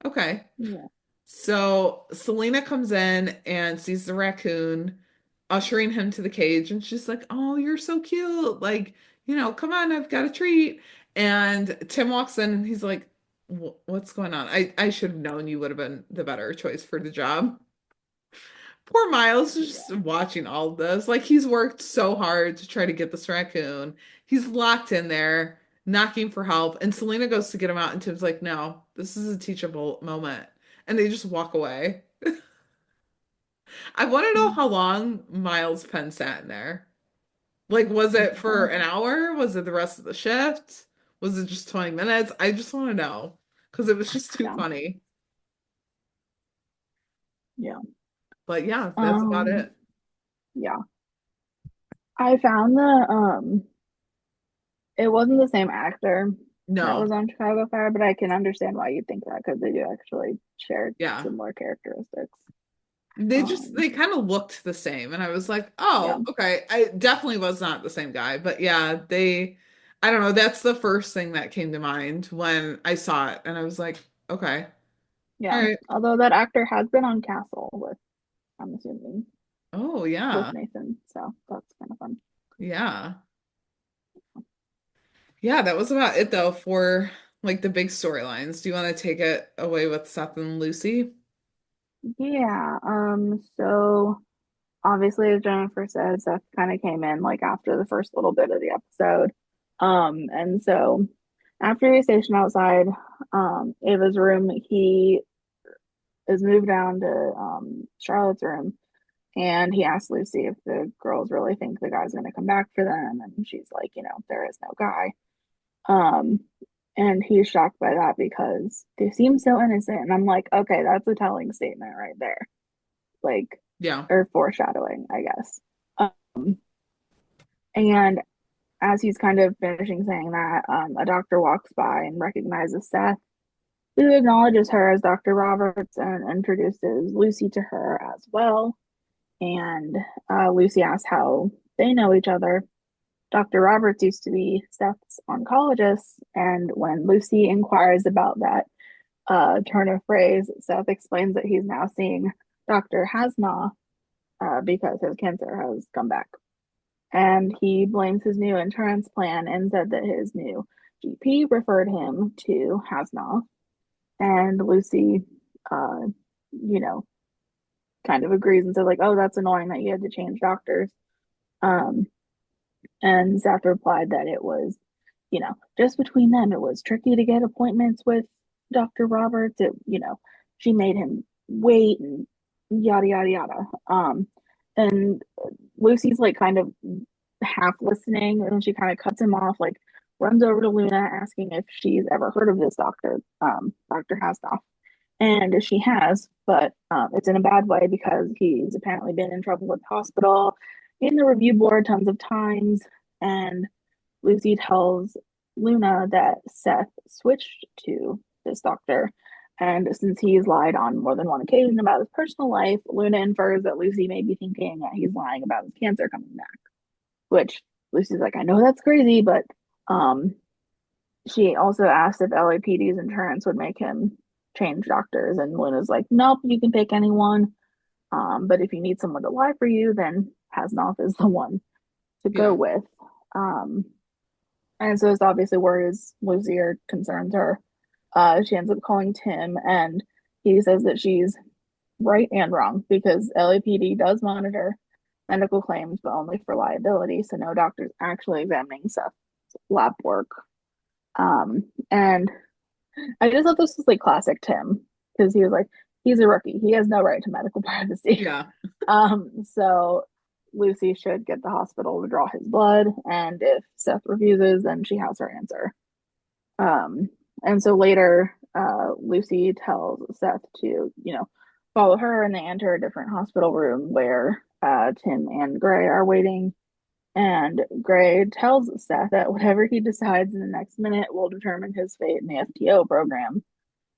Okay. yeah. So Celina comes in and sees the raccoon, ushering him to the cage, and she's like, "Oh, you're so cute. Like, come on, I've got a treat." And Tim walks in and he's like, What's going on? I should have known you would have been the better choice for the job." Poor Miles is just watching all of this. Like he's worked so hard to try to get this raccoon. He's locked in there, knocking for help. And Celina goes to get him out, and Tim's like, "No, this is a teachable moment." And they just walk away. I want to know how long Miles Penn sat in there. Like, was it for an hour? Was it the rest of the shift? Was it just 20 minutes? I just want to know because it was just too Yeah. funny. Yeah. But yeah, that's about Um, it. yeah. I found the it wasn't the same actor that No. was on Chicago Fire, but I can understand why you'd think that because they do actually share Yeah. similar characteristics. They kind of looked the same. And I was like, Yeah, oh, okay. I definitely was not the same guy. But yeah, I don't know. That's the first thing that came to mind when I saw it. And I was like, okay, all yeah. right. Although that actor has been on Castle with, I'm assuming, Oh, with yeah. Nathan, so that's kind of fun. Yeah. Yeah, that was about it though for like the big storylines. Do you want to take it away with Seth and Lucy? Yeah, so obviously, as Jennifer said, Seth kind of came in like after the first little bit of the episode. And so after he's stationed outside Ava's room, he is moved down to Charlotte's room and he asks Lucy if the girls really think the guy's going to come back for them. And she's like, there is no guy. Um, and he's shocked by that because they seem so innocent. And I'm like, okay, that's a telling statement right there. Like, Yeah. or foreshadowing, I guess. Um, and as he's kind of finishing saying that, a doctor walks by and recognizes Seth, who acknowledges her as Dr. Roberts and introduces Lucy to her as well. And Lucy asks how they know each other. Dr. Roberts used to be Seth's oncologist, and when Lucy inquires about that turn of phrase, Seth explains that he's now seeing Dr. Hasna because his cancer has come back. And he blames his new insurance plan and said that his new GP referred him to Hasna. And Lucy, uh, you know, kind of agrees and says, like, oh, that's annoying that you had to change doctors. Um, and Seth replied that it was, just between them, it was tricky to get appointments with Dr. Roberts. She made him wait and yada, yada, yada. And Lucy's like kind of half listening and she kind of cuts him off, like runs over to Luna asking if she's ever heard of this doctor, Dr. Hasnoff. And she has, but it's in a bad way because he's apparently been in trouble with the hospital, in the review board tons of times. And Lucy tells Luna that Seth switched to this doctor. And since he's lied on more than one occasion about his personal life, Luna infers that Lucy may be thinking that he's lying about his cancer coming back. Which Lucy's like, I know that's crazy, but um, she also asked if LAPD's insurance would make him change doctors, and Luna's like, nope, you can pick anyone. But if you need someone to lie for you, then Hasnoff is the one to go Yeah. with. Um, and so it's obviously where his Lucy are concerns her. She ends up calling Tim, and he says that she's right and wrong because LAPD does monitor medical claims, but only for liability. So no doctor's actually examining Seth's lab work. And I just thought this was like classic Tim because he was like, he's a rookie. He has no right to medical privacy. Yeah. So Lucy should get the hospital to draw his blood, and if Seth refuses, then she has her answer. And so later, Lucy tells Seth to, follow her, and they enter a different hospital room where Tim and Gray are waiting. And Gray tells Seth that whatever he decides in the next minute will determine his fate in the FTO program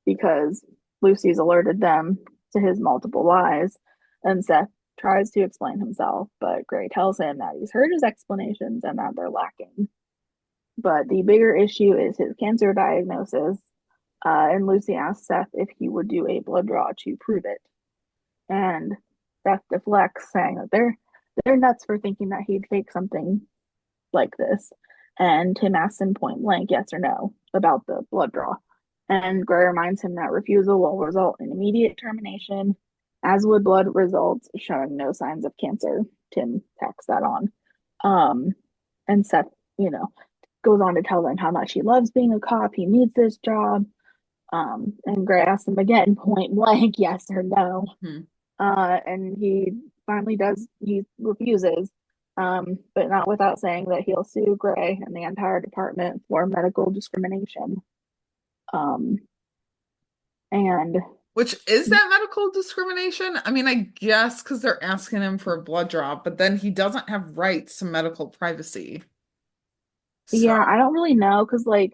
because Lucy's alerted them to his multiple lies. And Seth tries to explain himself, but Gray tells him that he's heard his explanations and that they're lacking. But the bigger issue is his cancer diagnosis. And Lucy asks Seth if he would do a blood draw to prove it. And Seth deflects, saying that they're nuts for thinking that he'd fake something like this. And Tim asks him point blank, yes or no, about the blood draw. And Gray reminds him that refusal will result in immediate termination, as would blood results showing no signs of cancer. Tim tacks that on. And Seth, goes on to tell them how much he loves being a cop. He needs this job. And Gray asks him again, point blank, yes or no. Hmm. And he finally does, he refuses, but not without saying that he'll sue Gray and the entire department for medical discrimination. And Which is that medical discrimination? I mean, I guess because they're asking him for a blood draw, but then he doesn't have rights to medical privacy. So, yeah, I don't really know because, like,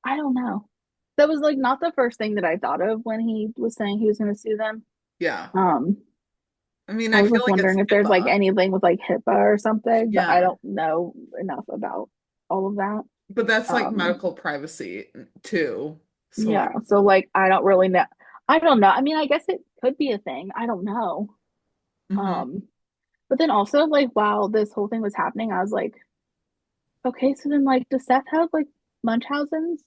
I don't know. That was like not the first thing that I thought of when he was saying he was going to sue them. Yeah. Um, I mean, I I was feel just like it's wondering if there's like HIPAA. anything with like HIPAA or something, but I Yeah. don't know enough about all of that. But that's like Um, medical privacy too. So yeah, like, so like I don't really know. I don't know. I mean, I guess it could be a thing. I don't know. mhm. Um, but then also like while this whole thing was happening, I was like, okay, so then like does Seth have like Munchausen's?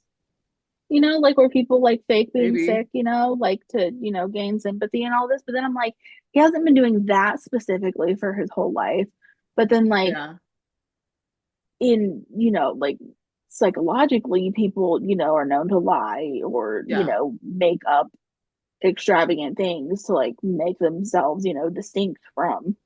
You know, like where people like fake being Maybe. sick, like to, gain sympathy and all this. But then I'm like, he hasn't been doing that specifically for his whole life. But then like Yeah. in, like psychologically, people, are known to lie or, Yeah. make up extravagant things to like make themselves, distinct from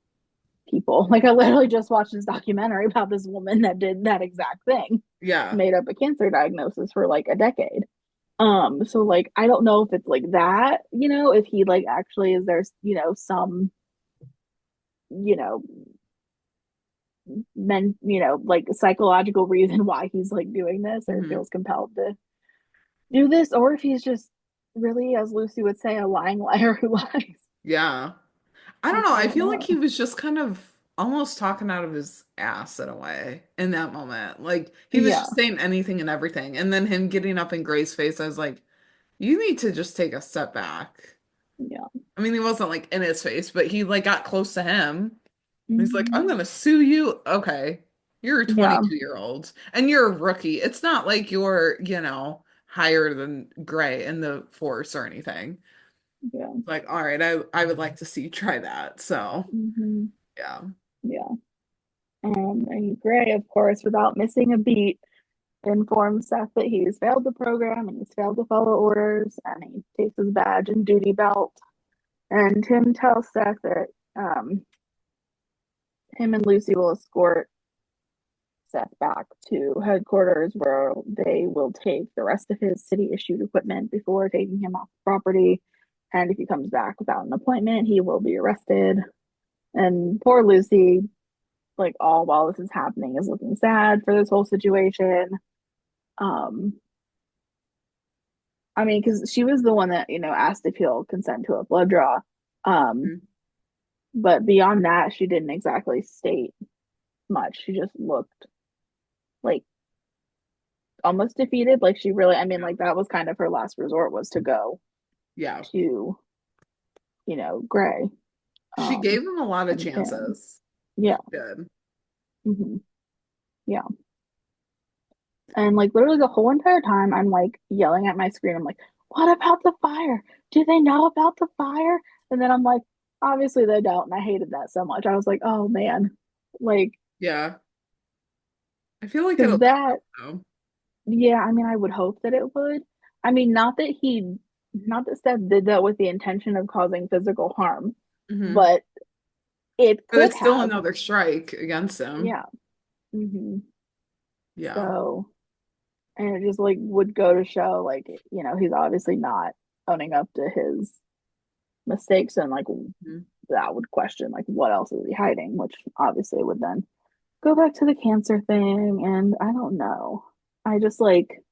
people. Like I literally just watched this documentary about this woman that did that exact thing, Yeah. made up a cancer diagnosis for like a decade. So like I don't know if it's like that, if he like actually is there's, some, you know, like psychological reason why he's like doing this or Hmm. feels compelled to do this, or if he's just really, as Lucy would say, a lying liar who lies. Yeah. I don't Like know. I I don't feel like he know. was just kind of almost talking out of his ass in a way in that moment. Like he was Yeah, just saying anything and everything. And then him getting up in Gray's face, I was like, you need to just take a step back. yeah. I mean, he wasn't like in his face, but he like got close to him. He's like, I'm Hmm. gonna sue you. Okay. You're a Yeah, 22-year-old and you're a rookie. It's not like you're, higher than Gray in the force or anything. yeah. Like, all right, I would like to see you try that. So, Hmm. yeah. Yeah. And Gray, of course, without missing a beat, informs Seth that he's failed the program and he's failed to follow orders, and he takes his badge and duty belt. And Tim tells Seth that him and Lucy will escort Seth back to headquarters where they will take the rest of his city issued equipment before taking him off the property. And if he comes back without an appointment, he will be arrested. And poor Lucy, like all while this is happening, is looking sad for this whole situation. Um, I mean, because she was the one that, asked if he'll consent to a blood draw. Um, Mhm. but beyond that, she didn't exactly state much. She just looked like almost defeated. Like she really, I mean, Yeah. like that was kind of her last resort was to go Yeah. to, Gray, She gave him a lot of and Tim. chances. Yeah. She did. Hmm. Yeah. And like literally the whole entire time, I'm like yelling at my screen. I'm like, what about the fire? Do they know about the fire? And then I'm like, obviously they don't. And I hated that so much. I was like, oh man. Like, Yeah. I feel like because it'll come that, up though. yeah, I mean, I would hope that it would. I mean, not that Seth did that with the intention of causing physical harm, Hmm. but it But could it's still have. another strike against him. Yeah. Hmm. Yeah. So, and it just like would go to show, like, he's obviously not owning up to his mistakes, and like Mhm. that would question like what else is he hiding, which obviously would then go back to the cancer thing. And I don't know. I just like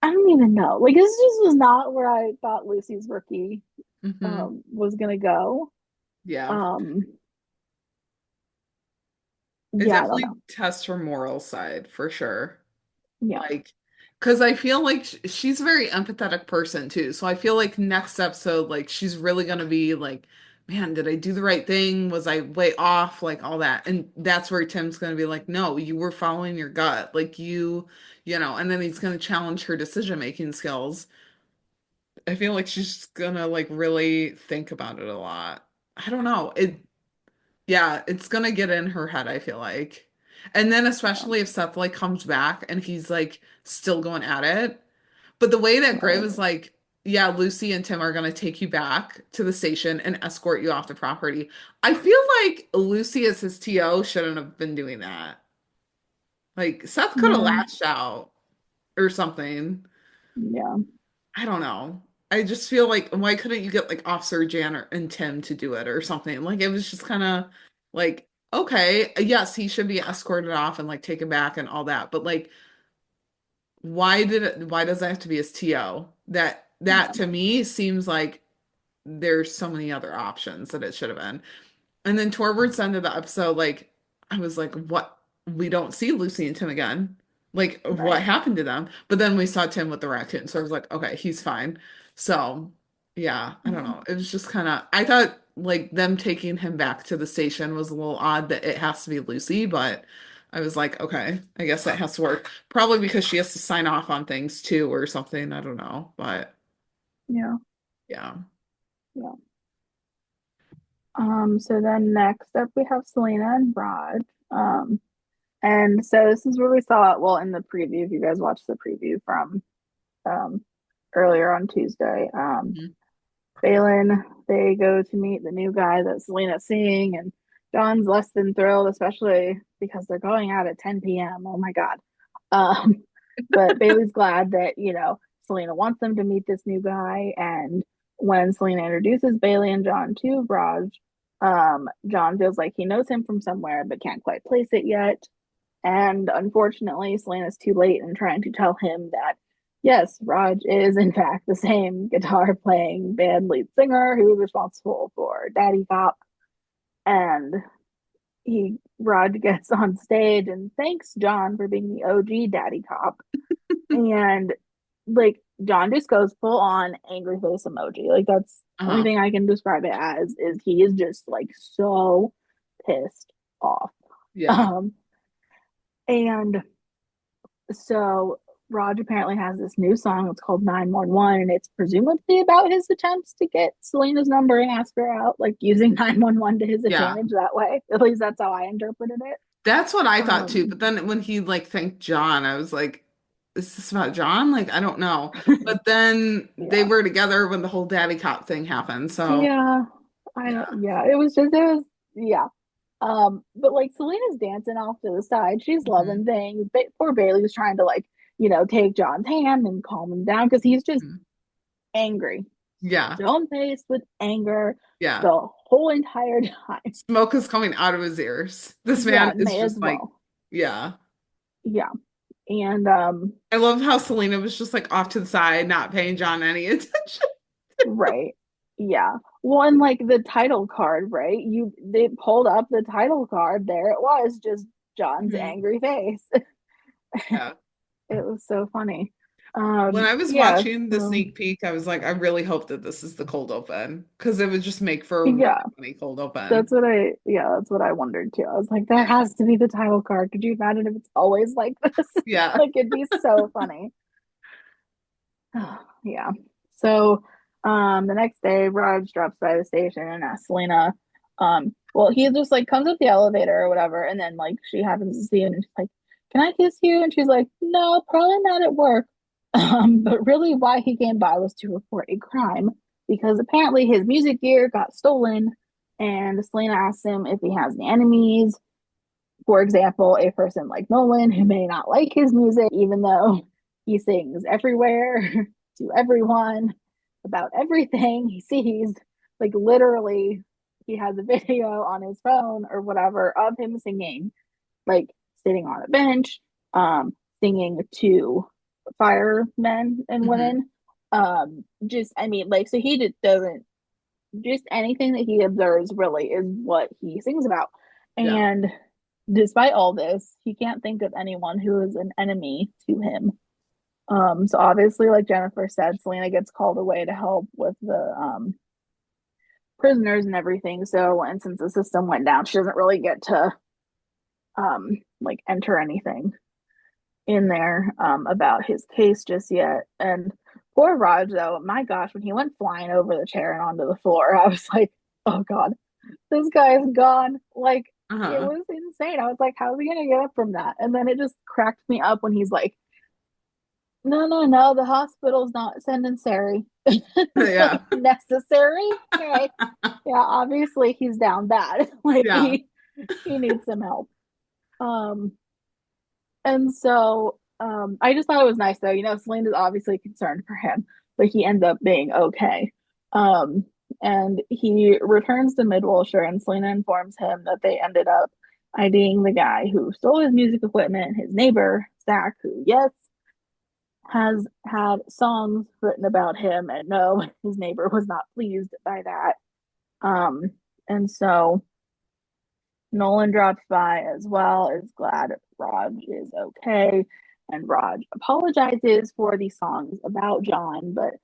I don't even know. Like this just was not where I thought Lucy's rookie Hmm. was gonna go. Yeah. Um It yeah, I don't definitely know. tests her moral side for sure. Yeah. Like, because I feel like she's a very empathetic person too. So I feel like next episode, like, she's really gonna be like, man, did I do the right thing? Was I way off? Like, all that. And that's where Tim's gonna be like, no, you were following your gut. Like, and then he's gonna challenge her decision-making skills. I feel like she's gonna, like, really think about it a lot. I don't know. Yeah, it's gonna get in her head, I feel like. And then Yeah. especially if Seth like comes back and he's like still going at it. But the way that Gray Right. was like, yeah, Lucy and Tim are gonna take you back to the station and escort you off the property. I feel like Lucy as his TO shouldn't have been doing that. Like Seth could have Yeah. lashed out or something. Yeah. I don't know. I just feel like why couldn't you get like Officer Jan and Tim to do it or something? Like it was just kind of like okay, yes, he should be escorted off and like taken back and all that, but like why does it have to be his TO? That Yeah, to me seems like there's so many other options that it should have been. And then towards the end of the episode, like I was like, what? We don't see Lucy and Tim again. Like, what right. happened to them? But then we saw Tim with the raccoon, so I was like, okay, he's fine. So yeah, I don't Yeah, know. It was just kind of I thought like them taking him back to the station was a little odd that it has to be Lucy, but I was like, okay, I guess that has to work. Probably because she has to sign off on things too or something. I don't know. But yeah, yeah. yeah. So then next up we have Celina and Rod. And so this is where we saw it, well, in the preview, if you guys watched the preview from um earlier on Tuesday. Mhm. Balin, they go to meet the new guy that Celina's seeing, and John's less than thrilled, especially because they're going out at 10 p.m. Oh my God. Um, but Bailey's glad that, Celina wants them to meet this new guy. And when Celina introduces Bailey and John to Raj, John feels like he knows him from somewhere, but can't quite place it yet. And unfortunately, Selena's too late in trying to tell him that, yes, Raj is in fact the same guitar playing band lead singer who is responsible for Daddy Cop. And Raj gets on stage and thanks John for being the OG Daddy Cop. And like John just goes full on angry face emoji. Like that's the only Uh-huh. thing I can describe it as is he is just like so pissed off. Yeah. Um and So Raj apparently has this new song. It's called 911, and it's presumably about his attempts to get Selena's number and ask her out, like using 911 to his Yeah. advantage that way. At least that's how I interpreted it. That's what I thought too. Um, But then when he like thanked John, I was like, is this about John? Like, I don't know. But then they yeah, were together when the whole daddy cop thing happened. So yeah, yeah. yeah. Yeah. But like Selena's dancing off to the side. She's Mhm. loving things. Poor Bailey's trying to like, take John's hand and calm him down because he's just Mhm. angry, Yeah. stone-faced with anger Yeah. the whole entire time. Smoke is coming out of his ears. This Yeah, man is may as just like, well. yeah. Yeah. And I love how Selena was just like off to the side, not paying John any attention. right. Yeah. Well, and like the title card, right? They pulled up the title card. There it was, just John's Mhm. angry face. Yeah. It was so funny. When I was Yeah, watching the so sneak peek, I was like, I really hope that this is the cold open because it would just make for a really yeah, funny cold open. that's what I wondered too. I was like, that has to be the title card. Could you imagine if it's always like this? Yeah. Like it'd be so funny. Yeah. So the next day Raj drops by the station and asks Selena, well, he just like comes up the elevator or whatever, and then like she happens to see him and she's like, can I kiss you? And she's like, no, probably not at work. But really why he came by was to report a crime because apparently his music gear got stolen, and Selena asks him if he has any enemies. For example, a person like Nolan who may not like his music, even though he sings everywhere to everyone about everything he sees. Like literally, he has a video on his phone or whatever of him singing, like sitting on a bench, singing to firemen and Hmm. women. Just I mean, like so he just doesn't just anything that he observes really is what he sings about. Yeah. And despite all this, he can't think of anyone who is an enemy to him. So obviously, like Jennifer said, Selena gets called away to help with the prisoners and everything. So, and since the system went down, she doesn't really get to like enter anything in there about his case just yet. And poor Raj, though, my gosh, when he went flying over the chair and onto the floor, I was like, oh God, this guy is gone. Like, it Uh-huh. was insane. I was like, how's he gonna get up from that? And then it just cracked me up when he's like, no, no, no, the hospital's not necessary. It's like Yeah. necessary. Okay. Yeah, obviously he's down bad. Like Yeah. he needs some help. Um, and so I just thought it was nice though. Selena's obviously concerned for him, but he ends up being okay. Um, and he returns to Mid-Wilshire, and Selena informs him that they ended up IDing the guy who stole his music equipment, his neighbor, Zach, who, yes, has had songs written about him, and no, his neighbor was not pleased by that. Um, and so Nolan drops by as well, is glad Rodge is okay, and Rodge apologizes for the songs about John, but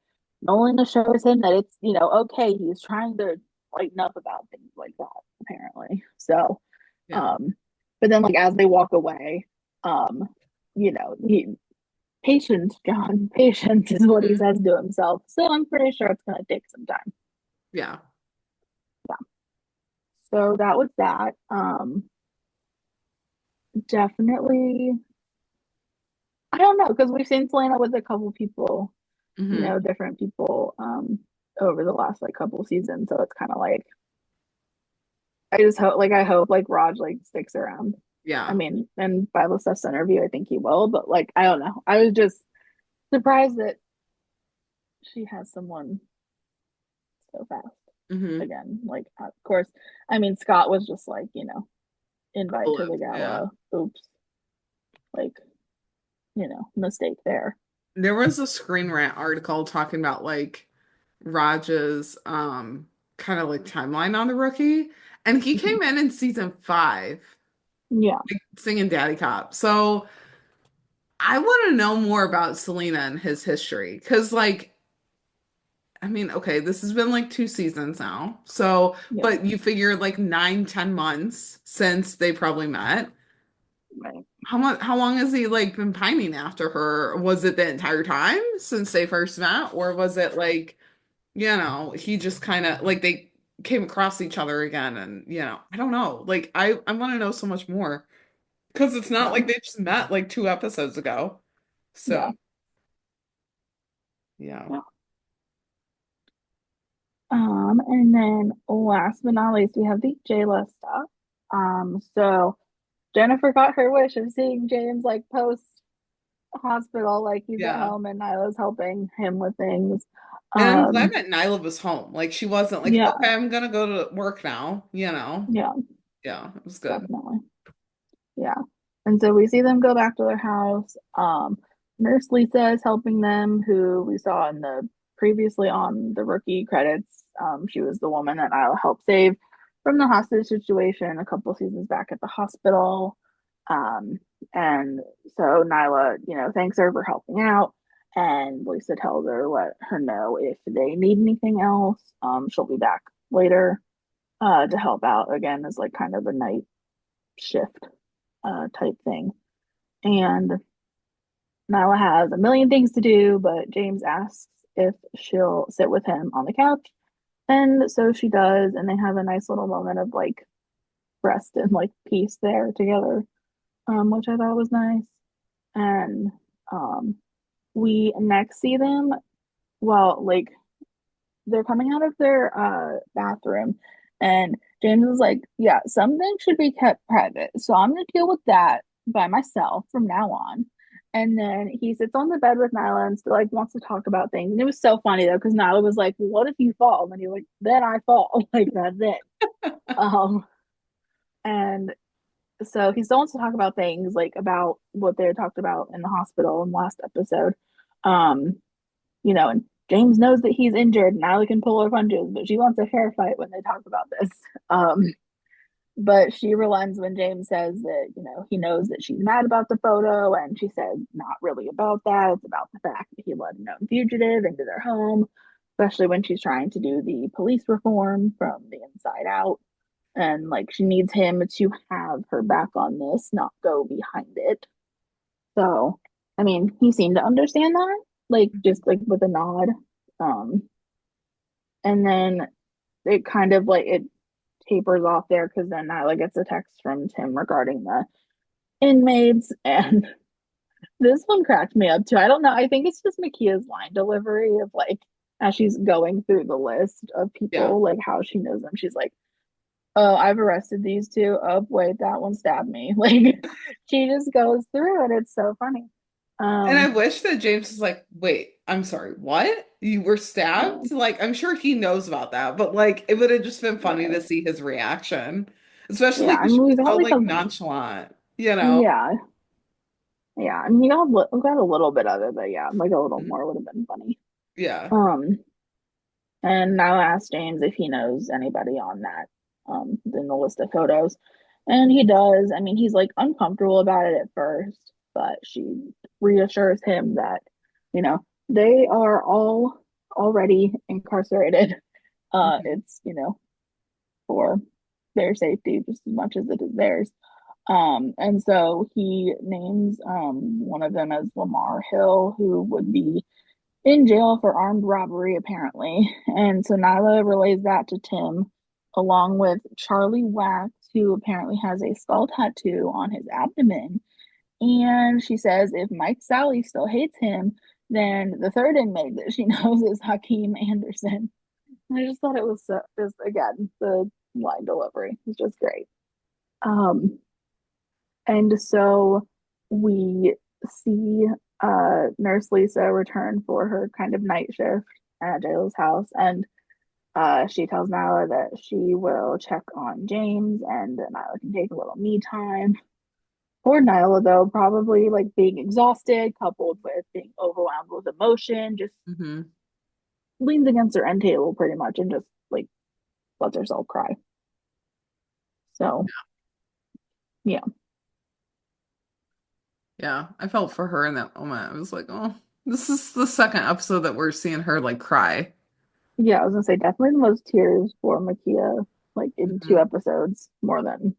Nolan assures him that it's, okay. He's trying to lighten up about things like that, apparently. So, Yeah. um, but then like as they walk away, um, he patience, John, patience is what he Mhm. says to himself. So I'm pretty sure it's gonna take some time. Yeah. Yeah. So that was that. Definitely I don't know because we've seen Celina with a couple people, Hmm. different people over the last like couple seasons. So it's kind of like I hope like Raj like sticks around. I Yeah. mean, and by the Seth's interview, I think he will, but like I don't know. I was just surprised that she has someone so fast Hmm. again. Like of course, I mean Scott was just like, invite to the Yeah. gala. Oops. Like, mistake there. There was a Screen Rant article talking about like Raj's kind of like timeline on the rookie, and he came in season 5 Yeah, singing Daddy Cop. So I want to know more about Selena and his history because like I mean, okay, this has been like 2 seasons now. So, yeah, but you figure like 9, 10 months since they probably met. right. How long has he like been pining after her? Was it the entire time since they first met, or was it like, he just kind of like they came across each other again and I don't know. Like I want to know so much more because it's not Yeah, like they just met like 2 episodes ago. So, yeah, yeah. yeah. And then last but not least, we have the Jayla stuff. So Jennifer got her wish of seeing James like post hospital, like he's at Yeah. home and Nyla's helping him with things. And I'm glad Um, that Nyla was home. Like she wasn't like, yeah, okay, I'm gonna go to work now. yeah, Yeah, it was good. definitely. Yeah. And so we see them go back to their house. Nurse Lisa is helping them, who we saw in the previously on the rookie credits. She was the woman that I'll help save from the hostage situation a couple seasons back at the hospital. Um, and so Nyla, thanks her for helping out. And Lisa tells her, let her know if they need anything else. She'll be back later to help out again as like kind of a night shift type thing. And Nyla has a million things to do, but James asks if she'll sit with him on the couch. And so she does, and they have a nice little moment of like rest and like peace there together, which I thought was nice. And um, we next see them, well, like they're coming out of their bathroom, and James is like, yeah, some things should be kept private, so I'm gonna deal with that by myself from now on. And then he sits on the bed with Nyla and still like wants to talk about things. And it was so funny though, because Nyla was like, well, what if you fall? And he was like, then I fall. Like that's it. um and so he still wants to talk about things like about what they had talked about in the hospital in last episode. um and James knows that he's injured and Nyla can pull her punches, but she wants a fair fight when they talk about this. Um, but she relents when James says that, he knows that she's mad about the photo, and she says, not really about that. It's about the fact that he let a known fugitive into their home, especially when she's trying to do the police reform from the inside out. And like she needs him to have her back on this, not go behind it. So, I mean, he seemed to understand that, like just like with a nod. Um, and then it kind of like it tapers off there because then Nyla gets a text from Tim regarding the inmates, and this one cracked me up too. I don't know. I think it's just Makia's line delivery of like as she's going through the list of Yeah. people, like how she knows them. She's like, "Oh, I've arrested these two. Oh, wait, that one stabbed me." Like she just goes through it. It's so funny. And I Um, wish that James was like, wait, I'm sorry, what? You were yeah, stabbed? Like, I'm sure he knows about that, but like, it would have just been funny to right. see his reaction, especially Yeah, because and she we was got so like like a nonchalant. yeah, Yeah, I mean, we got a little bit of it, but yeah, like a little more would have been funny. Yeah. Um, and now asked James if he knows anybody on that, in the list of photos. And he does. I mean, he's like uncomfortable about it at first, but she reassures him that, they are all already incarcerated. Mhm. It's, for their safety just as much as it is theirs. And so he names one of them as Lamar Hill, who would be in jail for armed robbery, apparently. And so Nyla relays that to Tim, along with Charlie Wax, who apparently has a skull tattoo on his abdomen. And she says if Mike Sally still hates him, then the third inmate that she knows is Hakeem Anderson. And I just thought it was just, again, the line delivery was just great. Um, and so we see Nurse Lisa return for her kind of night shift at Jayla's house, and she tells Nyla that she will check on James and that Nyla can take a little me time. Poor Nyla, though, probably like being exhausted, coupled with being overwhelmed with emotion, just Mhm. leans against her end table pretty much and just like lets herself cry. So, yeah. Yeah. I felt for her in that moment. I was like, oh, this is the second episode that we're seeing her like cry. Yeah, I was gonna say definitely the most tears for Makia, like in two Mhm. episodes, more than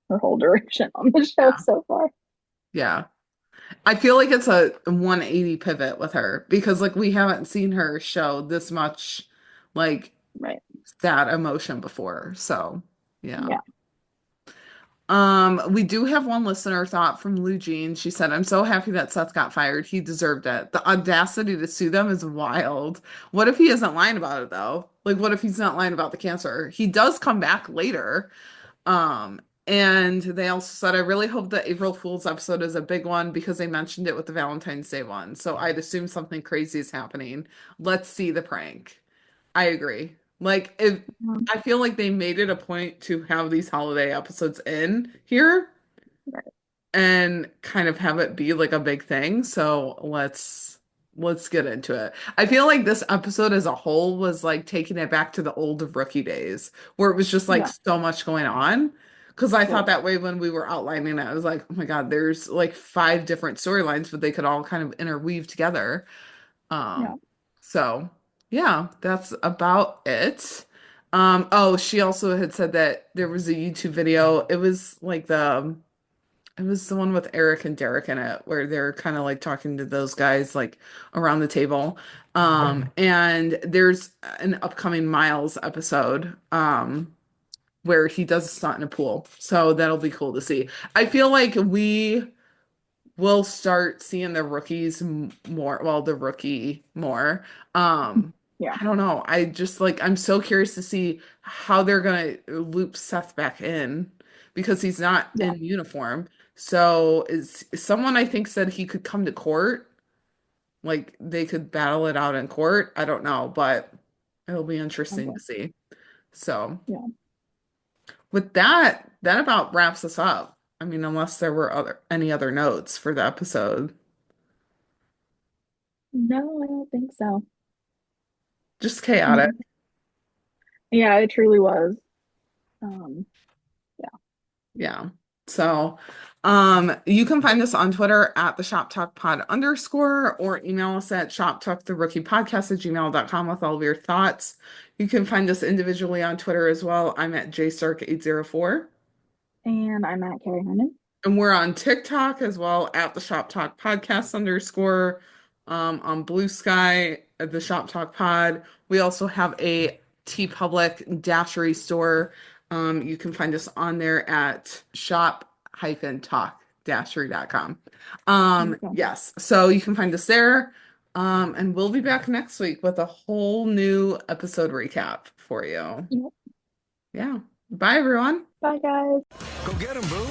her whole duration on the show Yeah. so far. Yeah. I feel like it's a 180 pivot with her because like we haven't seen her show this much like Right. sad emotion before. So, yeah. Yeah. We do have one listener thought from Lou Jean. She said, I'm so happy that Seth got fired. He deserved it. The audacity to sue them is wild. What if he isn't lying about it though? Like, what if he's not lying about the cancer? He does come back later. And they also said, I really hope the April Fool's episode is a big one because they mentioned it with the Valentine's Day one. So I'd assume something crazy is happening. Let's see the prank. I agree. Like if Um, I feel like they made it a point to have these holiday episodes in here right. and kind of have it be like a big thing. So let's get into it. I feel like this episode as a whole was like taking it back to the old rookie days where it was just like Yeah. so much going on. Because I thought Right. that way when we were outlining it. I was like, oh my God, there's like five different storylines, but they could all kind of interweave together. Yeah. Um, so yeah, that's about it. Oh, she also had said that there was a YouTube video. It was the one with Eric and Derek in it, where they're kind of like talking to those guys like around the table. And there's an upcoming Miles episode, where he does a stunt in a pool. So that'll be cool to see. I feel like we'll start seeing the rookies more, well, the rookie more. Yeah. I don't know. I just like I'm so curious to see how they're gonna loop Seth back in because he's not Yeah. in uniform. So is someone I think said he could come to court, like they could battle it out in court. I don't know, but it'll be interesting Okay. to see. So Yeah. with that, that about wraps us up. I mean, unless there were any other notes for the episode. No, I don't think so. Just chaotic. Mhm. Yeah, it truly was. Um, yeah. Yeah. So, you can find us on Twitter at the Shop Talk Pod underscore or email us at shoptalktherookiepodcast@gmail.com with all of your thoughts. You can find us individually on Twitter as well. I'm at jstark804. And I'm at Carrie Herman. And we're on TikTok as well at the Shop Talk Podcast underscore, on Blue Sky at the Shop Talk Pod. We also have a T Public Dashery store. You can find us on there at shop-talk-dashery.com. Okay. Yes, so you can find us there. And we'll be back next week with a whole new episode recap for you. Yep. Yeah. Bye, everyone. Bye, guys. Go get him, boo.